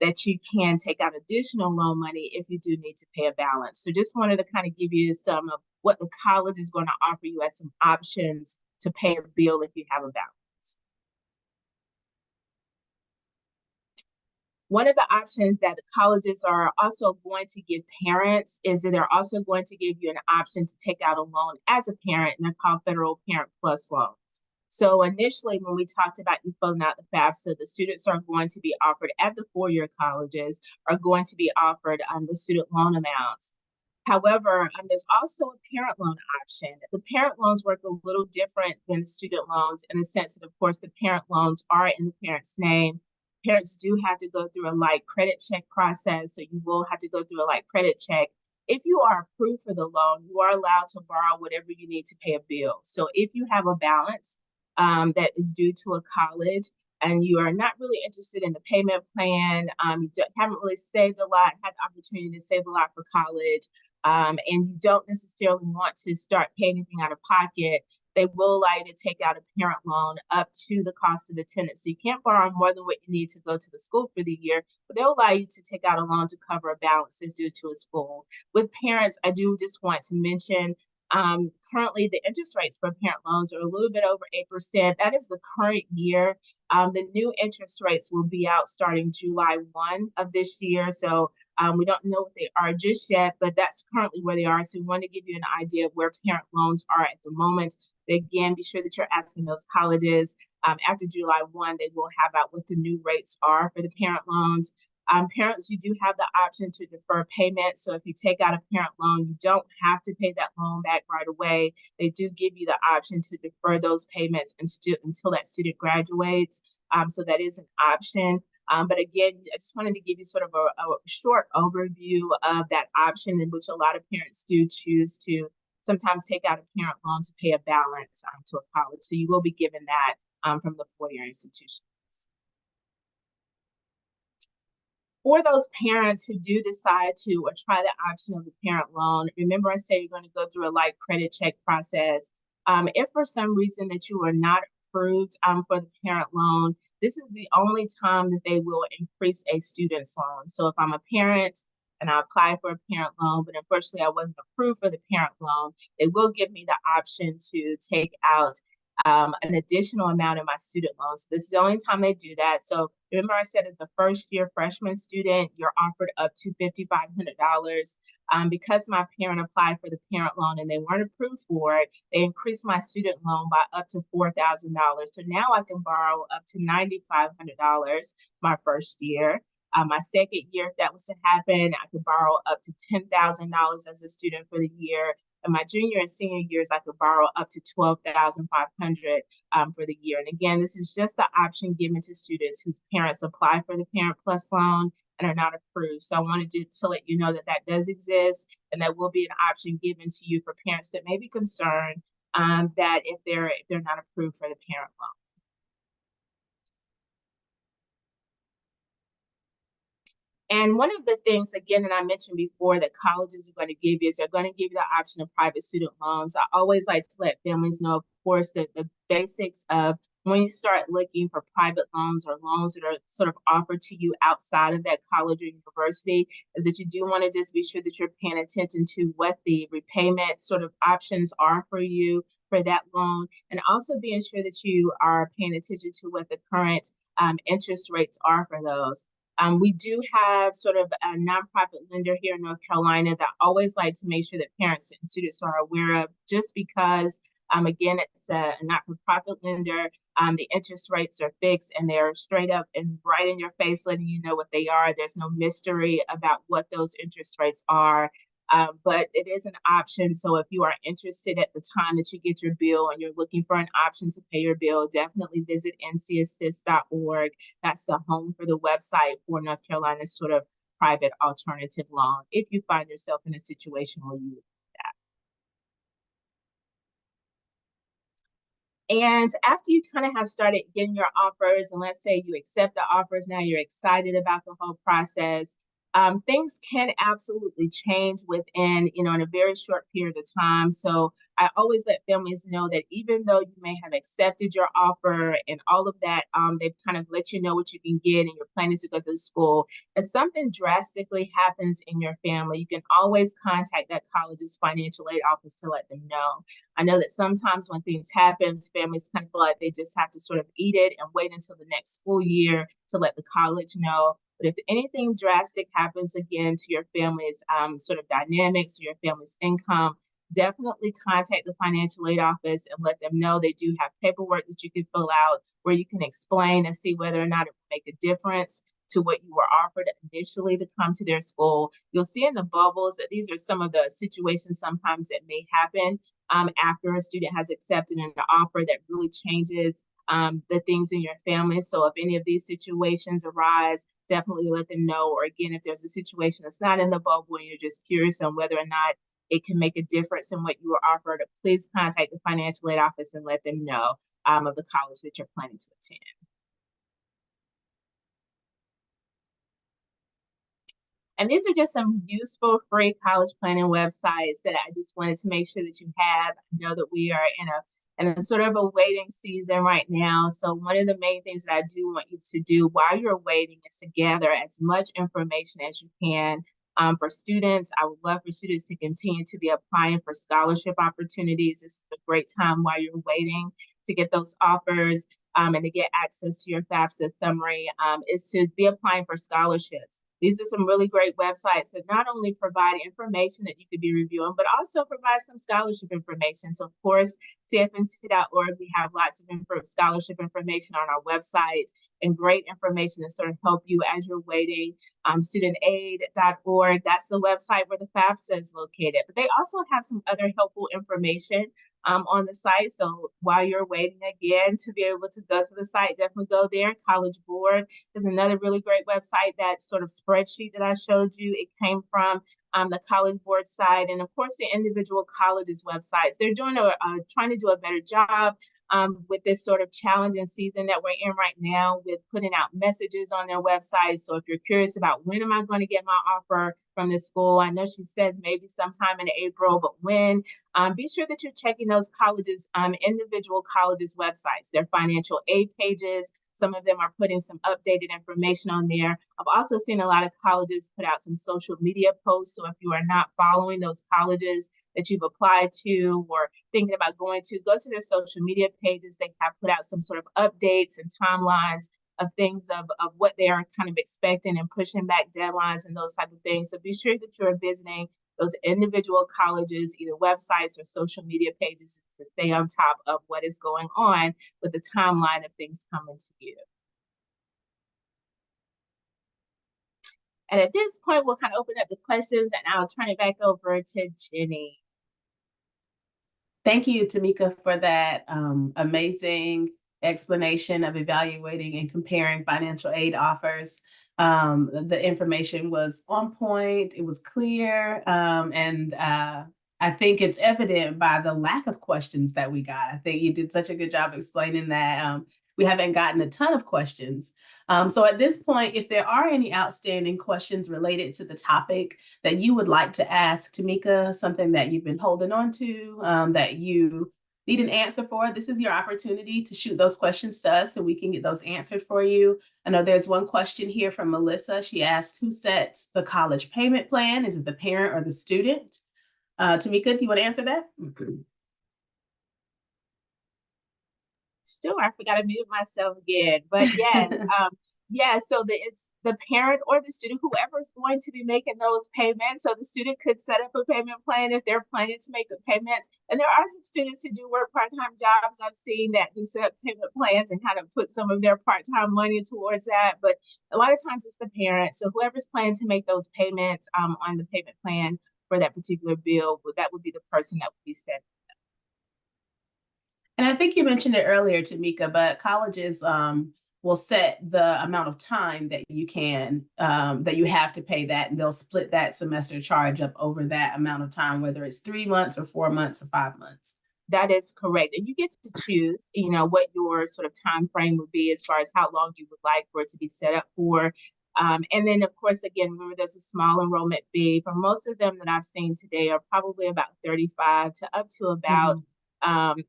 that you can take out additional loan money if you do need to pay a balance. So just wanted to kind of give you some of what the college is going to offer you as some options to pay a bill if you have a balance. One of the options that the colleges are also going to give parents is that they're also going to give you an option to take out a loan as a parent, and they're called Federal Parent Plus loans. So initially, when we talked about you filling out the FAFSA, the students are going to be offered at the four-year colleges are going to be offered the student loan amounts. However, there's also a parent loan option. The parent loans work a little different than the student loans in the sense that, of course, the parent loans are in the parent's name. Parents do have to go through a light credit check process, so you will have to go through a light credit check. If you are approved for the loan, you are allowed to borrow whatever you need to pay a bill. So if you have a balance that is due to a college and you are not really interested in the payment plan, haven't really saved a lot, had the opportunity to save a lot for college, and you don't necessarily want to start paying anything out of pocket, they will allow you to take out a parent loan up to the cost of attendance. So you can't borrow more than what you need to go to the school for the year, but they'll allow you to take out a loan to cover balances due to a school. With parents, I do just want to mention currently, the interest rates for parent loans are a little bit over 8%. That is the current year. The new interest rates will be out starting July 1 of this year. So we don't know what they are just yet, but that's currently where they are. So we want to give you an idea of where parent loans are at the moment. But again, be sure that you're asking those colleges. After July 1, they will have out what the new rates are for the parent loans. Parents, you do have the option to defer payment. So if you take out a parent loan, you don't have to pay that loan back right away. They do give you the option to defer those payments until that student graduates. So that is an option. But again, I just wanted to give you sort of a short overview of that option in which a lot of parents do choose to sometimes take out a parent loan to pay a balance to a college. So you will be given that from the four-year institution. For those parents who do decide to or try the option of the parent loan, remember I said you're going to go through a light credit check process. If for some reason that you are not approved for the parent loan, this is the only time that they will increase a student's loan. So if I'm a parent and I apply for a parent loan, but unfortunately I wasn't approved for the parent loan, they will give me the option to take out an additional amount of my student loans. This is the only time they do that. So remember I said as a first year freshman student, you're offered up to $5,500. Because my parent applied for the parent loan and they weren't approved for it, they increased my student loan by up to $4,000. So now I can borrow up to $9,500 my first year. My second year, if that was to happen, I could borrow up to $10,000 as a student for the year. In my junior and senior years, I could borrow up to $12,500 for the year. And again, this is just the option given to students whose parents apply for the Parent Plus loan and are not approved. So I wanted to let you know that that does exist, and that will be an option given to you for parents that may be concerned that if they're not approved for the parent loan. And one of the things, again, that I mentioned before that colleges are going to give you is they're going to give you the option of private student loans. I always like to let families know, of course, that the basics of when you start looking for private loans or loans that are sort of offered to you outside of that college or university is that you do want to just be sure that you're paying attention to what the repayment sort of options are for you for that loan, and also being sure that you are paying attention to what the current interest rates are for those. We do have sort of a nonprofit lender here in North Carolina that I always like to make sure that parents and students are aware of, just because, again, it's a not-for-profit lender. The interest rates are fixed and they're straight up and right in your face, letting you know what they are. There's no mystery about what those interest rates are. But it is an option. So if you are interested at the time that you get your bill and you're looking for an option to pay your bill, definitely visit ncassist.org. That's the home for the website for North Carolina's sort of private alternative loan, if you find yourself in a situation where you need that. And after you kind of have started getting your offers, and let's say you accept the offers, now you're excited about the whole process, things can absolutely change within, in a very short period of time. So I always let families know that even though you may have accepted your offer and all of that, they've kind of let you know what you can get and you're planning to go to school. If something drastically happens in your family, you can always contact that college's financial aid office to let them know. I know that sometimes when things happen, families kind of feel like they just have to sort of eat it and wait until the next school year to let the college know. But if anything drastic happens again to your family's sort of dynamics or your family's income, definitely contact the financial aid office and let them know. They do have paperwork that you can fill out where you can explain and see whether or not it will make a difference to what you were offered initially to come to their school. You'll see in the bubbles that these are some of the situations sometimes that may happen after a student has accepted an offer that really changes the things in your family. So if any of these situations arise, definitely let them know. Or again, if there's a situation that's not in the bubble and you're just curious on whether or not it can make a difference in what you were offered, please contact the financial aid office and let them know of the college that you're planning to attend. And these are just some useful free college planning websites that I just wanted to make sure that you have. I know that we are in a sort of a waiting season right now. So one of the main things that I do want you to do while you're waiting is to gather as much information as you can. For students, I would love for students to continue to be applying for scholarship opportunities. This is a great time while you're waiting to get those offers and to get access to your FAFSA summary, is to be applying for scholarships. These are some really great websites that not only provide information that you could be reviewing, but also provide some scholarship information. So, of course, CFNC.org, we have lots of scholarship information on our website and great information to sort of help you as you're waiting. StudentAid.org, that's the website where the FAFSA is located. But they also have some other helpful information on the site. So while you're waiting again to be able to go to the site, definitely go there. College Board is another really great website. That sort of spreadsheet that I showed you, it came from the College Board side, and of course the individual colleges websites. They're doing trying to do a better job with this sort of challenging season that we're in right now, with putting out messages on their website. So if you're curious about when am I going to get my offer from this school, I know she said maybe sometime in April, but when, be sure that you're checking those colleges, individual colleges websites, their financial aid pages. Some of them are putting some updated information on there. I've also seen a lot of colleges put out some social media posts. So if you are not following those colleges that you've applied to or thinking about going to, go to their social media pages. They have put out some sort of updates and timelines of things of what they are kind of expecting and pushing back deadlines and those type of things. So be sure that you're visiting those individual colleges, either websites or social media pages, to stay on top of what is going on with the timeline of things coming to you. And at this point, we'll kind of open up the questions and I'll turn it back over to Jenny. Thank you, Tamika, for that amazing explanation of evaluating and comparing financial aid offers. The information was on point, it was clear, and I think it's evident by the lack of questions that we got. I think you did such a good job explaining that. We haven't gotten a ton of questions. So at this point, if there are any outstanding questions related to the topic that you would like to ask Tamika, something that you've been holding on to, that you need an answer for, this is your opportunity to shoot those questions to us so we can get those answered for you. I know there's one question here from Melissa. She asked, who sets the college payment plan? Is it the parent or the student? Tamika, do you want to answer that? Sure, I forgot to mute myself again. But yes, so it's the parent or the student, whoever's going to be making those payments. So the student could set up a payment plan if they're planning to make payments. And there are some students who do work part-time jobs I've seen that do set up payment plans and kind of put some of their part-time money towards that. But a lot of times it's the parent. So whoever's planning to make those payments on the payment plan for that particular bill, that would be the person that would be setting. And I think you mentioned it earlier, Tamika, but colleges will set the amount of time that you can, that you have to pay that, and they'll split that semester charge up over that amount of time, whether it's 3 months or 4 months or 5 months. That is correct. And you get to choose, what your sort of time frame would be as far as how long you would like for it to be set up for. And then, of course, again, remember there's a small enrollment fee. For most of them that I've seen today are probably about $35 to up to about $85,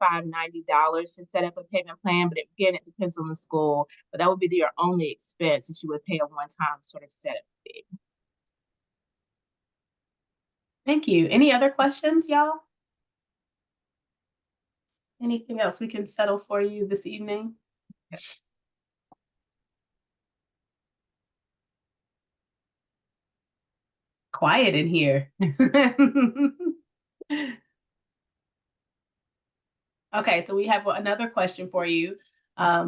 $90 to set up a payment plan. But again, it depends on the school. But that would be your only expense that you would pay a one-time sort of setup fee. Thank you. Any other questions, y'all? Anything else we can settle for you this evening? Quiet in here. Okay, so we have another question for you.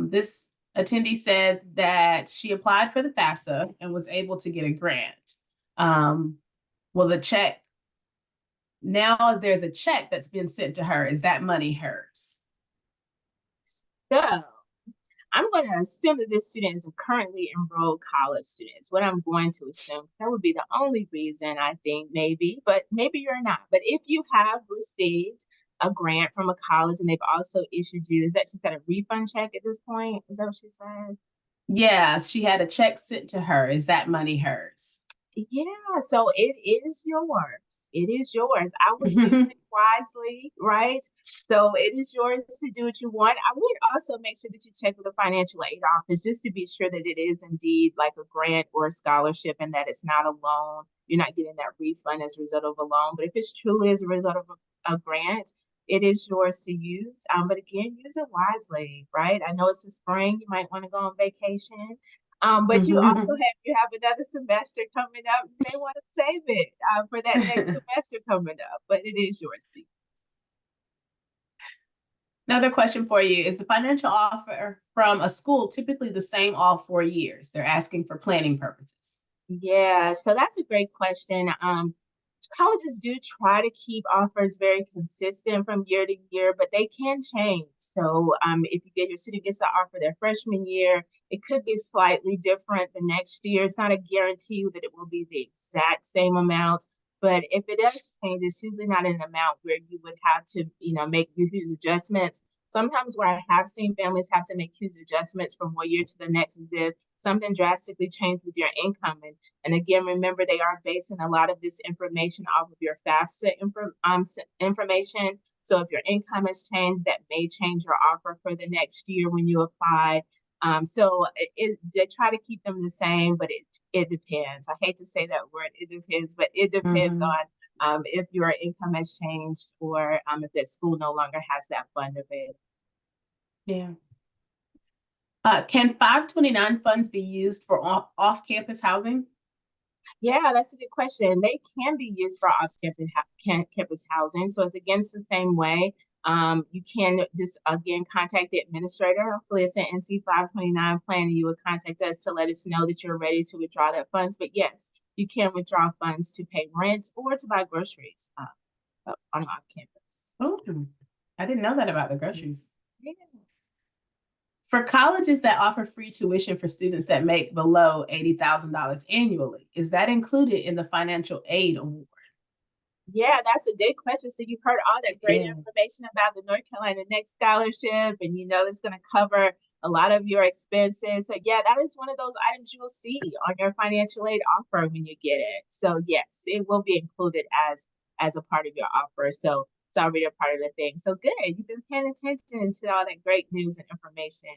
This attendee said that she applied for the FAFSA and was able to get a grant. Well, the check, now there's a check that's been sent to her. Is that money hers? So I'm going to assume that this student is a currently enrolled college student. What I'm going to assume. That would be the only reason, I think, maybe, but maybe you're not. But if you have received a grant from a college and they've also issued you, is that she got a refund check at this point? Is that what she said? Yeah, she had a check sent to her. Is that money hers? Yeah, so it is yours. It is yours. I would use it wisely, right? So it is yours to do what you want. I would also make sure that you check with the financial aid office just to be sure that it is indeed like a grant or a scholarship and that it's not a loan. You're not getting that refund as a result of a loan. But if it's truly as a result of a grant, it is yours to use. But again, use it wisely, right? I know it's the spring. You might want to go on vacation. But you have another semester coming up. You may want to save it for that next semester coming up, but it is yours to use. Another question for you. Is the financial offer from a school typically the same all 4 years? They're asking for planning purposes. Yeah, so that's a great question. Colleges do try to keep offers very consistent from year to year, but they can change. So if you get your student gets an offer their freshman year, it could be slightly different the next year. It's not a guarantee that it will be the exact same amount, but if it does change, it's usually not an amount where you would have to, make huge adjustments. Sometimes where I have seen families have to make huge adjustments from one year to the next is if something drastically changed with your income. And again, remember, they are basing a lot of this information off of your FAFSA information. So if your income has changed, that may change your offer for the next year when you apply. They try to keep them the same, but it depends. I hate to say that word, it depends, but it depends on if your income has changed or if that school no longer has that fund available. Yeah. Can 529 funds be used for off-campus housing? Yeah, that's a good question. They can be used for campus housing. So it's against the same way. You can just again contact the administrator. Hopefully, it's an NC 529 plan, and you would contact us to let us know that you're ready to withdraw that funds. But yes, you can withdraw funds to pay rent or to buy groceries on off campus. Oh, I didn't know that about the groceries. Yeah. For colleges that offer free tuition for students that make below $80,000 annually, is that included in the financial aid award? Yeah, that's a good question. So you've heard all that great Yeah. information about the North Carolina Next Scholarship, and it's going to cover a lot of your expenses. So yeah, that is one of those items you will see on your financial aid offer when you get it. So yes, it will be included as a part of your offer. So it's already a part of the thing. So good, you've been paying attention to all that great news and information.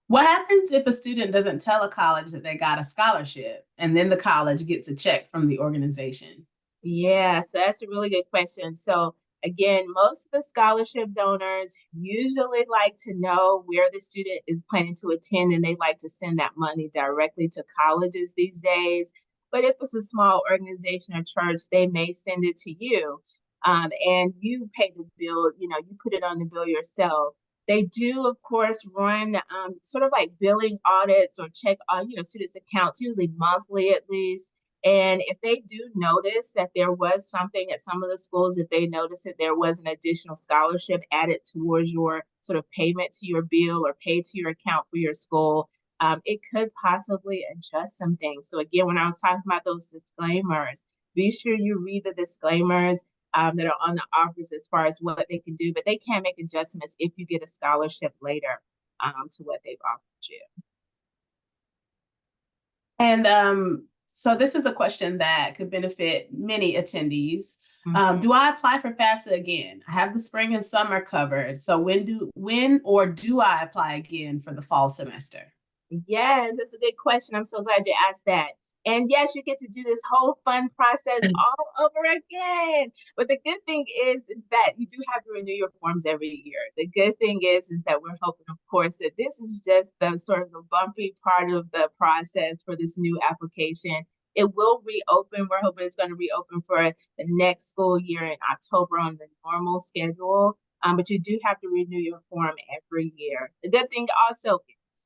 What happens if a student doesn't tell a college that they got a scholarship and then the college gets a check from the organization? Yeah, so that's a really good question. So again, most of the scholarship donors usually like to know where the student is planning to attend, and they like to send that money directly to colleges these days. But if it's a small organization or church, they may send it to you. And you pay the bill, you put it on the bill yourself. They do, of course, run sort of like billing audits or check on, students' accounts, usually monthly at least. And if they do notice that there was something at some of the schools, if they notice that there was an additional scholarship added towards your sort of payment to your bill or paid to your account for your school, it could possibly adjust some things. So again, when I was talking about those disclaimers, be sure you read the disclaimers that are on the offers as far as what they can do, but they can make adjustments if you get a scholarship later to what they've offered you. And so this is a question that could benefit many attendees. Do I apply for FAFSA again? I have the spring and summer covered. So when or do I apply again for the fall semester? Yes, that's a good question. I'm so glad you asked that. And yes, you get to do this whole fun process all over again. But the good thing is that you do have to renew your forms every year. The good thing is that we're hoping, of course, that this is just the sort of the bumpy part of the process for this new application. It will reopen. We're hoping it's going to reopen for the next school year in October on the normal schedule. But you do have to renew your form every year. The good thing also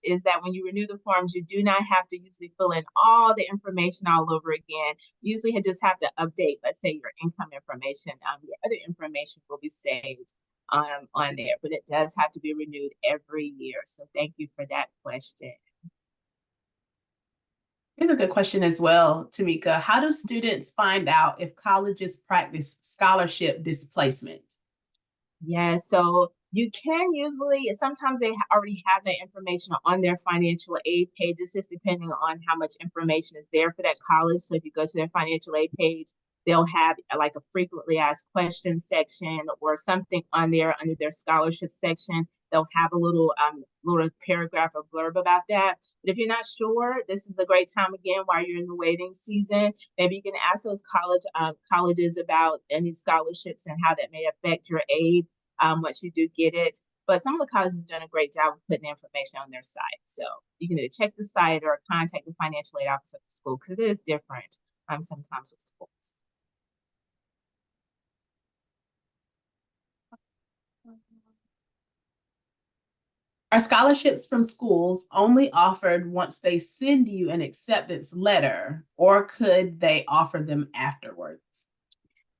is that when you renew the forms, you do not have to usually fill in all the information all over again. You usually just have to update, let's say, your income information. Your other information will be saved on there, but it does have to be renewed every year. So thank you for that question. Here's a good question as well, Tamika. How do students find out if colleges practice scholarship displacement? Yeah, so You can usually, sometimes they already have that information on their financial aid page. It's just depending on how much information is there for that college. So if you go to their financial aid page, they'll have like a frequently asked questions section or something on there under their scholarship section. They'll have a little paragraph or blurb about that. But if you're not sure, this is a great time again while you're in the waiting season. Maybe you can ask those colleges about any scholarships and how that may affect your aid once you do get it. But some of the colleges have done a great job of putting the information on their site. So you can either check the site or contact the financial aid office of the school because it is different sometimes with schools. Are scholarships from schools only offered once they send you an acceptance letter, or could they offer them afterwards?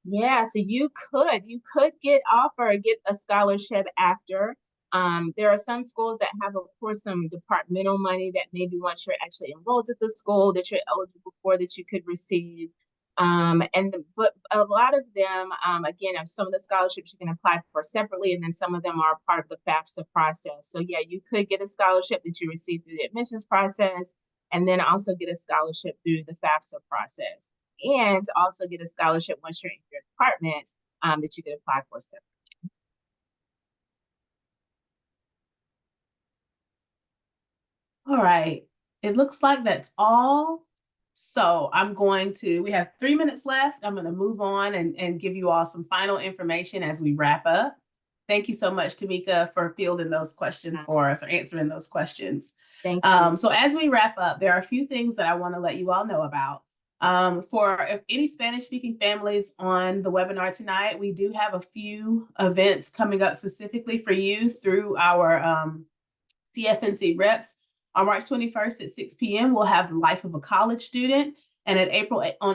Yeah, so you could get a scholarship after. There are some schools that have, of course, some departmental money that maybe once you're actually enrolled at the school that you're eligible for that you could receive. But a lot of them, again, some of the scholarships you can apply for separately, and then some of them are part of the FAFSA process. So yeah, you could get a scholarship that you receive through the admissions process, and then also get a scholarship through the FAFSA process, and also get a scholarship once you're in your department that you can apply for separately. All right, it looks like that's all. So we have 3 minutes left. I'm going to move on and give you all some final information as we wrap up. Thank you so much, Tamika, for fielding those questions for us or answering those questions. Thank you. So as we wrap up, there are a few things that I want to let you all know about. For any Spanish-speaking families on the webinar tonight, we do have a few events coming up specifically for you through our CFNC reps. On March 21st at 6 p.m., we'll have the Life of a College Student. And on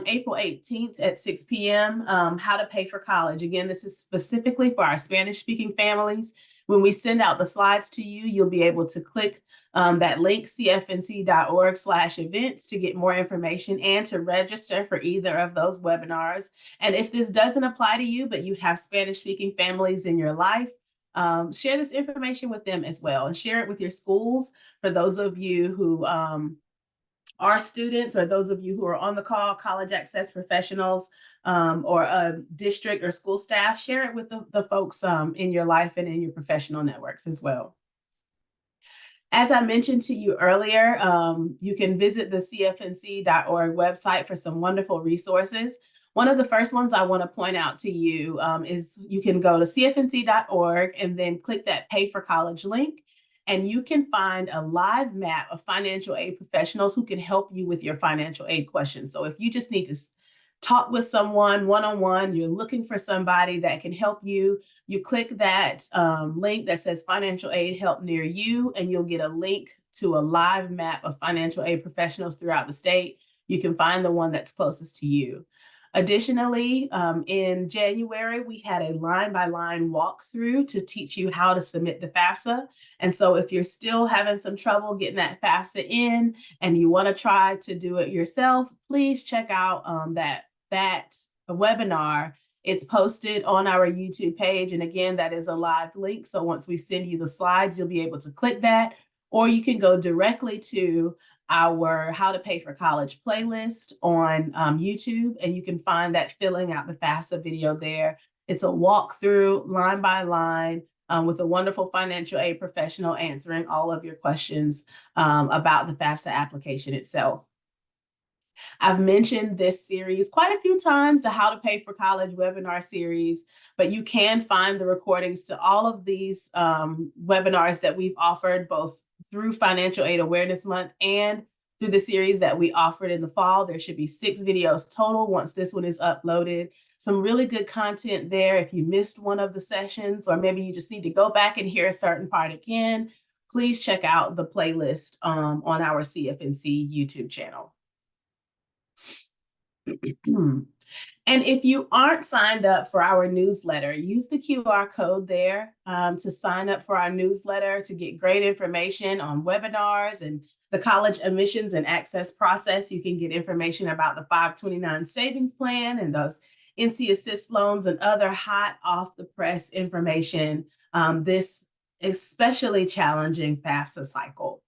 April 18th at 6 p.m., How to Pay for College. Again, this is specifically for our Spanish-speaking families. When we send out the slides to you, you'll be able to click that link, cfnc.org/events, to get more information and to register for either of those webinars. And if this doesn't apply to you, but you have Spanish-speaking families in your life, share this information with them as well, and share it with your schools. For those of you who are students, or those of you who are on the call, college access professionals, or a district or school staff, share it with the folks in your life and in your professional networks as well. As I mentioned to you earlier, you can visit the CFNC.org website for some wonderful resources. One of the first ones I want to point out to you is you can go to CFNC.org and then click that Pay for College link, and you can find a live map of financial aid professionals who can help you with your financial aid questions. So if you just need to talk with someone one-on-one, you're looking for somebody that can help you, you click that link that says Financial Aid Help Near You, and you'll get a link to a live map of financial aid professionals throughout the state. You can find the one that's closest to you. Additionally, in January, we had a line-by-line walkthrough to teach you how to submit the FAFSA. And so if you're still having some trouble getting that FAFSA in and you want to try to do it yourself, please check out that webinar. It's posted on our YouTube page. And again, that is a live link. So once we send you the slides, you'll be able to click that, or you can go directly to our How to Pay for College playlist on YouTube, and you can find that filling out the FAFSA video there. It's a walkthrough line by line with a wonderful financial aid professional answering all of your questions about the FAFSA application itself. I've mentioned this series quite a few times, the How to Pay for College webinar series, but you can find the recordings to all of these webinars that we've offered both through Financial Aid Awareness Month and through the series that we offered in the fall. There should be 6 videos total once this one is uploaded. Some really good content there. If you missed one of the sessions, or maybe you just need to go back and hear a certain part again, please check out the playlist on our CFNC YouTube channel. And if you aren't signed up for our newsletter, use the QR code there to sign up for our newsletter to get great information on webinars and the college admissions and access process. You can get information about the 529 savings plan and those NC Assist loans and other hot off the press information this especially challenging FAFSA cycle.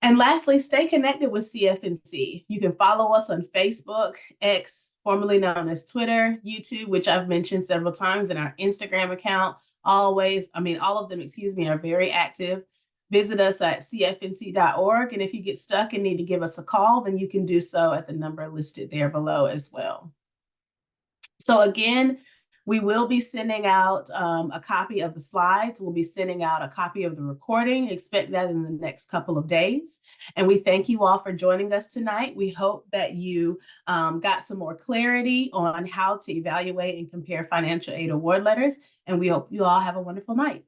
And lastly, stay connected with CFNC. You can follow us on Facebook, X, formerly known as Twitter, YouTube, which I've mentioned several times, and our Instagram account. All of them, are very active. Visit us at cfnc.org. And if you get stuck and need to give us a call, then you can do so at the number listed there below as well. So again, we will be sending out a copy of the slides. We'll be sending out a copy of the recording. Expect that in the next couple of days. And we thank you all for joining us tonight. We hope that you got some more clarity on how to evaluate and compare financial aid award letters. And we hope you all have a wonderful night.